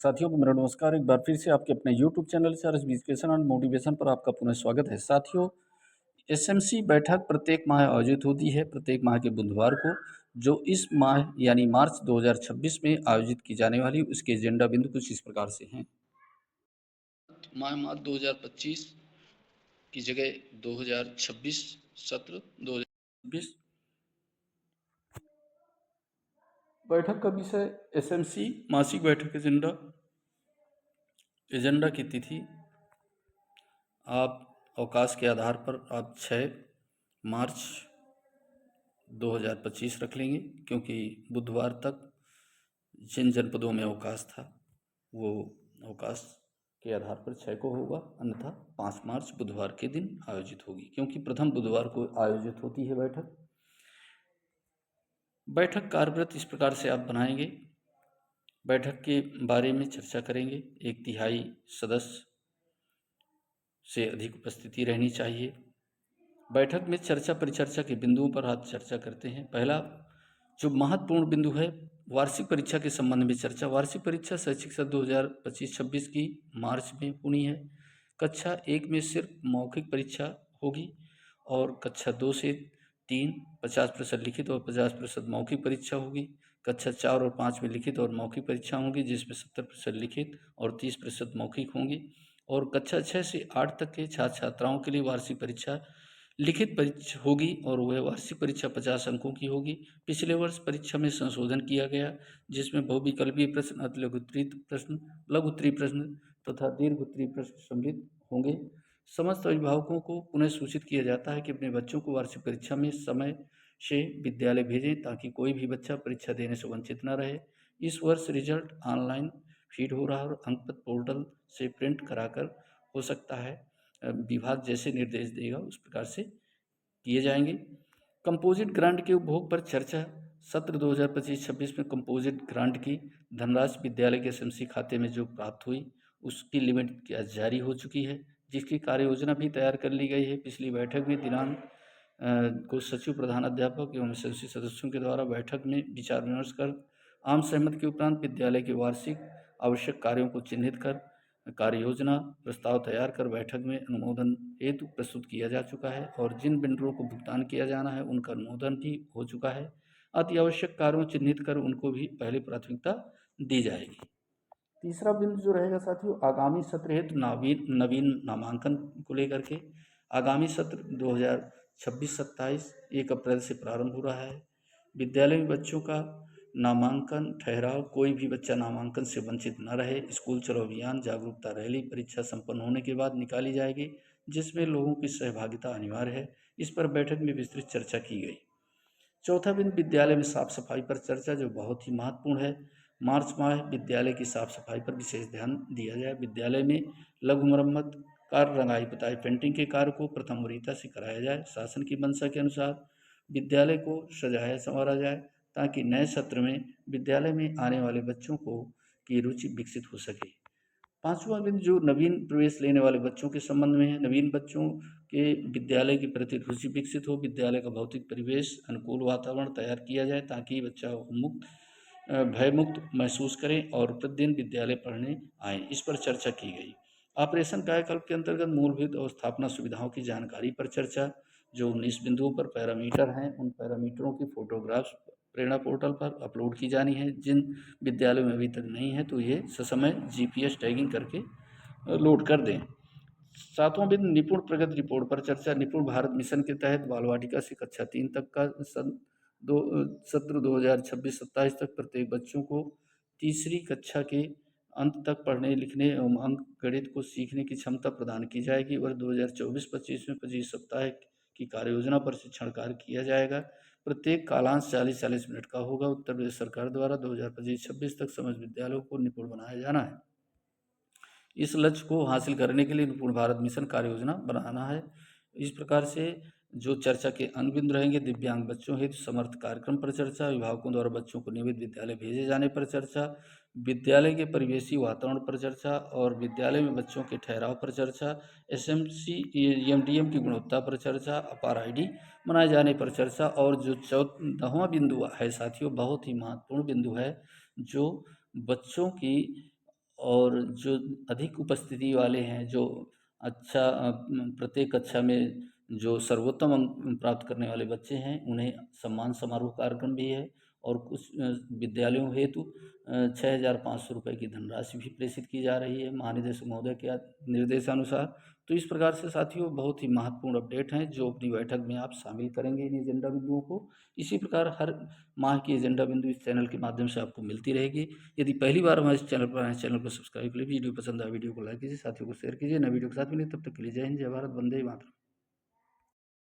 साथियों को मेरा नमस्कार। एक बार फिर से आपके अपने यूट्यूब चैनल से एजुकेशन एंड मोटिवेशन पर आपका पुनः स्वागत है। साथियों, एसएमसी बैठक प्रत्येक माह आयोजित होती है, प्रत्येक माह के बुधवार को, जो इस माह यानी मार्च 2026 में आयोजित की जाने वाली उसके एजेंडा बिंदु कुछ इस प्रकार से हैं। मार्च 2025 की जगह 2026 सत्र 2026 बैठक का विषय एसएमसी मासिक बैठक एजेंडा की तिथि आप अवकाश के आधार पर आप 6 मार्च 2025 रख लेंगे, क्योंकि बुधवार तक जिन जनपदों में अवकाश था वो अवकाश के आधार पर 6 को होगा, अन्यथा 5 मार्च बुधवार के दिन आयोजित होगी, क्योंकि प्रथम बुधवार को आयोजित होती है बैठक कार्यव्रत इस प्रकार से आप बनाएंगे। बैठक के बारे में चर्चा करेंगे। 1/3 सदस्य से अधिक उपस्थिति रहनी चाहिए। बैठक में चर्चा परिचर्चा के बिंदुओं पर आज चर्चा करते हैं। पहला जो महत्वपूर्ण बिंदु है, वार्षिक परीक्षा के संबंध में चर्चा। वार्षिक परीक्षा शैक्षिक सत्र 2025-26 की मार्च में होनी है। कक्षा 1 में सिर्फ मौखिक परीक्षा होगी और कक्षा 2 से 3 50% लिखित और 50% मौखिक परीक्षा होगी। कक्षा 4 और 5 में लिखित और मौखिक परीक्षा होंगी, जिसमें 70% लिखित और 30% मौखिक होंगी। और कक्षा 6 से 8 तक के छात्र छात्राओं के लिए वार्षिक परीक्षा लिखित परीक्षा होगी और वह वार्षिक परीक्षा 50 अंकों की होगी। पिछले वर्ष परीक्षा में संशोधन किया गया, जिसमें बहुविकल्पीय प्रश्न, अति लघु उत्तरीय प्रश्न तथा दीर्घ उत्तरीय प्रश्न सम्मिलित होंगे। समस्त अभिभावकों को पुनः सूचित किया जाता है कि अपने बच्चों को वार्षिक परीक्षा में समय से विद्यालय भेजें, ताकि कोई भी बच्चा परीक्षा देने से वंचित न रहे। इस वर्ष रिजल्ट ऑनलाइन फीड हो रहा है और अंकपत्र पोर्टल से प्रिंट कराकर हो सकता है। विभाग जैसे निर्देश देगा उस प्रकार से किए जाएंगे। कंपोजिट ग्रांट के उपभोग पर चर्चा। सत्र 2025-26 में कंपोजिट ग्रांट की धनराशि विद्यालय के एसएमसी खाते में जो प्राप्त हुई, उसकी लिमिट क्या जारी हो चुकी है, जिसकी कार्य योजना भी तैयार कर ली गई है। पिछली बैठक में दिनांक को सचिव प्रधानाध्यापक एवं एसएमसी सदस्यों के द्वारा बैठक में विचार विमर्श कर आम सहमति के उपरांत विद्यालय के वार्षिक आवश्यक कार्यों को चिन्हित कर कार्य योजना प्रस्ताव तैयार कर बैठक में अनुमोदन हेतु प्रस्तुत किया जा चुका है और जिन बिंदुओं को भुगतान किया जाना है उनका अनुमोदन भी हो चुका है। अति आवश्यक कार्यों चिन्हित कर उनको भी पहले प्राथमिकता दी जाएगी। तीसरा बिंदु जो रहेगा साथियों, आगामी सत्र हेतु नवीन नामांकन को लेकर के। आगामी सत्र 2026-27 1 अप्रैल से प्रारंभ हो रहा है। विद्यालय में बच्चों का नामांकन ठहराव, कोई भी बच्चा नामांकन से वंचित न रहे। स्कूल चलो अभियान जागरूकता रैली परीक्षा संपन्न होने के बाद निकाली जाएगी, जिसमें लोगों की सहभागिता अनिवार्य है। इस पर बैठक में विस्तृत चर्चा की गई। चौथा बिंदु विद्यालय में साफ सफाई पर चर्चा, जो बहुत ही महत्वपूर्ण है। मार्च माह विद्यालय की साफ सफाई पर विशेष ध्यान दिया जाए। विद्यालय में लघु मरम्मत कार्य, रंगाई पुताई पेंटिंग के कार्य को प्रथम वरीयता से कराया जाए। शासन की मंशा के अनुसार विद्यालय को सजाया संवारा जाए, ताकि नए सत्र में विद्यालय में आने वाले बच्चों को की रुचि विकसित हो सके। पांचवा बिंदु जो नवीन प्रवेश लेने वाले बच्चों के संबंध में है। नवीन बच्चों के विद्यालय के प्रति रुचि विकसित हो, विद्यालय का भौतिक परिवेश अनुकूल वातावरण तैयार किया जाए, ताकि बच्चा भयमुक्त महसूस करें और प्रतिदिन विद्यालय पढ़ने आए। इस पर चर्चा की गई। ऑपरेशन कायाकल्प के अंतर्गत मूलभूत और स्थापना सुविधाओं की जानकारी पर चर्चा। जो 19 बिंदुओं पर पैरामीटर हैं, उन पैरामीटरों की फोटोग्राफ्स प्रेरणा पोर्टल पर अपलोड की जानी है। जिन विद्यालयों में अभी तक नहीं है तो ये ससमय जीपीएस टैगिंग करके लोड कर दें। सातवां बिंदु निपुण प्रगति रिपोर्ट पर चर्चा। निपुण भारत मिशन के तहत बाल वाटिका से कक्षा 3 तक का सत्र 2026-27 तक प्रत्येक बच्चों को तीसरी कक्षा के अंत तक पढ़ने लिखने एवं अंक गणित को सीखने की क्षमता प्रदान की जाएगी। वर्ष 2024-25 में 25 सप्ताह की कार्य योजना पर शिक्षण कार्य किया जाएगा। प्रत्येक कालांश 40-40 मिनट का होगा। उत्तर प्रदेश सरकार द्वारा 2025-26 तक समस्त विद्यालयों को निपुण बनाया जाना है। इस लक्ष्य को हासिल करने के लिए निपुण भारत मिशन कार्य योजना बनाना है। इस प्रकार से जो चर्चा के अन्य बिंदु रहेंगे, दिव्यांग बच्चों हेतु समर्थ कार्यक्रम पर चर्चा, अभिभावकों द्वारा बच्चों को नियमित विद्यालय भेजे जाने पर चर्चा, विद्यालय के परिवेशी वातावरण पर चर्चा और विद्यालय में बच्चों के ठहराव पर चर्चा, एसएमसी एमडीएम की गुणवत्ता पर चर्चा, अपार आईडी बनाए जाने पर चर्चा। और जो 14वां बिंदु है साथियों, बहुत ही महत्वपूर्ण बिंदु है, जो बच्चों की और जो अधिक उपस्थिति वाले हैं, जो प्रत्येक कक्षा में जो सर्वोत्तम अंक प्राप्त करने वाले बच्चे हैं, उन्हें सम्मान समारोह कार्यक्रम भी है और कुछ विद्यालयों हेतु 6,500 रुपये की धनराशि भी प्रेषित की जा रही है महानिदेशक महोदय के निर्देशानुसार। तो इस प्रकार से साथियों बहुत ही महत्वपूर्ण अपडेट हैं जो अपनी बैठक में आप शामिल करेंगे इन एजेंडा बिंदुओं को। इसी प्रकार हर माह की एजेंडा बिंदु इस चैनल के माध्यम से आपको मिलती रहेगी। यदि पहली बार हमारे इस चैनल पर आए हैं, चैनल को सब्सक्राइब कर लीजिए। वीडियो पसंद आए वीडियो को लाइक कीजिए, साथियों को शेयर कीजिए। नए वीडियो के साथ मिलिए, तब तक के लिए जय हिंद, जय भारत, वंदे मातरम।